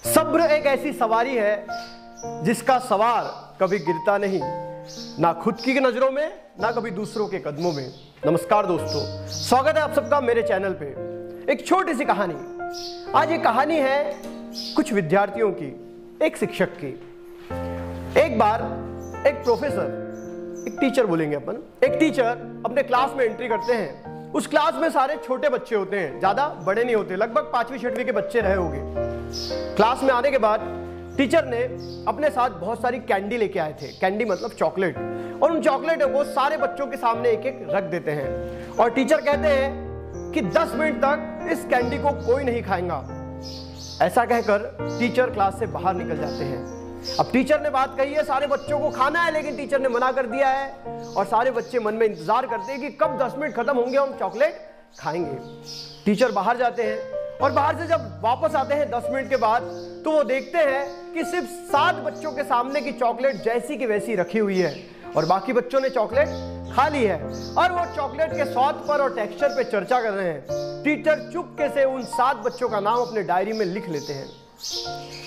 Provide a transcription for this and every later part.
सब्र एक ऐसी सवारी है जिसका सवार कभी गिरता नहीं, ना खुद की नजरों में ना कभी दूसरों के कदमों में। नमस्कार दोस्तों, स्वागत है आप सबका मेरे चैनल पे। एक छोटी सी कहानी। आज ये कहानी है कुछ विद्यार्थियों की, एक शिक्षक की। एक बार एक प्रोफेसर, एक टीचर बोलेंगे अपन, एक टीचर अपने क्लास में एंट्री करते हैं। उस क्लास में सारे छोटे बच्चे होते हैं, ज्यादा बड़े नहीं होते, लगभग 5वीं 6वीं के बच्चे रहे होंगे। क्लास में आने के बाद टीचर ने अपने साथ बहुत सारी कैंडी लेके आए थे। कैंडी मतलब चॉकलेट, और उन चॉकलेटों को सारे बच्चों के सामने एक एक रख देते हैं और टीचर कहते हैं कि 10 मिनट तक इस कैंडी को कोई नहीं खाएगा। ऐसा कहकर टीचर क्लास से बाहर निकल जाते हैं। अब टीचर ने बात कही है, सारे बच्चों को खाना है, लेकिन टीचर ने मना कर दिया है और सारे बच्चे मन में इंतजार करते हैं कि कब 10 मिनट खत्म होंगे, हम चॉकलेट खाएंगे। टीचर बाहर जाते हैं और बाहर से जब वापस आते हैं 10 मिनट के बाद, तो वो देखते हैं कि सिर्फ 7 बच्चों के सामने की चॉकलेट जैसी की वैसी रखी हुई है और बाकी बच्चों ने चॉकलेट खा ली है और वो चॉकलेट के स्वाद पर और टेक्सचर पे चर्चा कर रहे हैं। टीचर चुपके से उन 7 बच्चों का नाम अपने डायरी में लिख लेते हैं।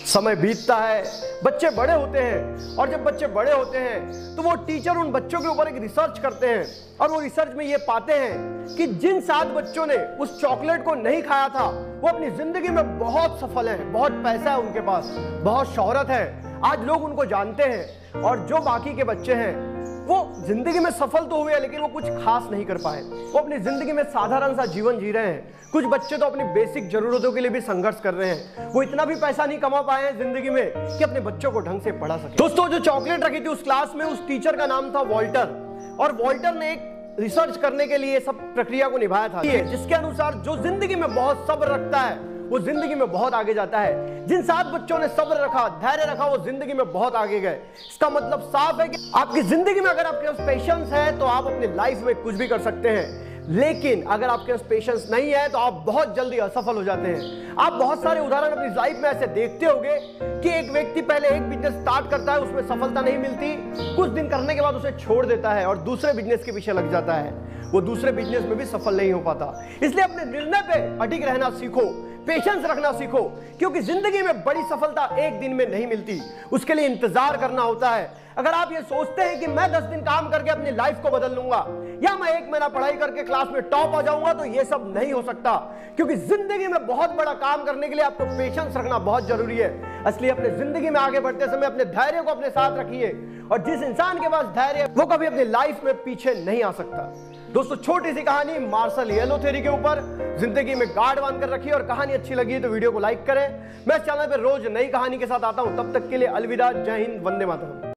समय बीतता है, बच्चे बड़े होते हैं और जब बच्चे बड़े होते हैं तो वो टीचर उन बच्चों के ऊपर एक रिसर्च करते हैं और वो रिसर्च में ये पाते हैं कि जिन 7 बच्चों ने उस चॉकलेट को नहीं खाया था वो अपनी जिंदगी में बहुत सफल हैं, बहुत पैसा है उनके पास, बहुत शोहरत है, आज लोग उनको जानते हैं। और जो बाकी के बच्चे हैं वो जिंदगी में सफल तो हुए लेकिन वो कुछ खास नहीं कर पाए, वो अपनी जिंदगी में साधारण सा जीवन जी रहे हैं। कुछ बच्चे तो अपनी बेसिक जरूरतों के लिए भी संघर्ष कर रहे हैं, वो इतना भी पैसा नहीं कमा पाए हैं जिंदगी में कि अपने बच्चों को ढंग से पढ़ा सके। दोस्तों, जो चॉकलेट रखी थी उस क्लास में, उस टीचर का नाम था वॉल्टर, और वॉल्टर ने एक रिसर्च करने के लिए सब प्रक्रिया को निभाया था, जिसके अनुसार जो जिंदगी में बहुत सब्र रखता है वो जिंदगी में बहुत आगे जाता है। जिन 7 बच्चों ने सब्र रखा, धैर्य रखा, वो जिंदगी में बहुत आगे गए। इसका मतलब साफ है कि आपकी जिंदगी में अगर आपके पास पेशेंस है तो आप अपनी लाइफ में कुछ भी कर सकते हैं, लेकिन अगर आपके पास पेशेंस नहीं है तो आप बहुत जल्दी असफल हो जाते हैं। आप बहुत सारे उदाहरण अपनी लाइफ में ऐसे देखते होंगे कि एक व्यक्ति पहले एक बिजनेस स्टार्ट करता है, उसमें सफलता नहीं मिलती, कुछ दिन करने के बाद उसे छोड़ देता है और दूसरे बिजनेस के पीछे लग जाता है, वो दूसरे बिजनेस में भी सफल नहीं हो पाता। इसलिए अपने निर्णय पे अडिग रहना सीखो, पेशेंस रखना सीखो, क्योंकि जिंदगी में बड़ी सफलता एक दिन में नहीं मिलती, उसके लिए इंतजार करना होता है। अगर आप ये सोचते हैं कि मैं 10 दिन काम करके अपनी लाइफ को बदल लूंगा या मैं 1 महीना पढ़ाई करके क्लास में टॉप आ जाऊंगा, तो ये सब नहीं हो सकता, क्योंकि जिंदगी में बहुत बड़ा काम करने के लिए आपको पेशेंस रखना बहुत जरूरी है। इसलिए अपने जिंदगी में आगे बढ़ते समय अपने धैर्य को अपने साथ रखिए, और जिस इंसान के पास धैर्य है वो कभी अपनी लाइफ में पीछे नहीं आ सकता। दोस्तों, छोटी सी कहानी मार्शल येलो थ्योरी के ऊपर, जिंदगी में गार्ड बांधकर रखिए, और कहानी अच्छी लगी तो वीडियो को लाइक करें। मैं इस चैनल पर रोज नई कहानी के साथ आता हूं, तब तक के लिए अलविदा, जय हिंद, वंदे मातरम।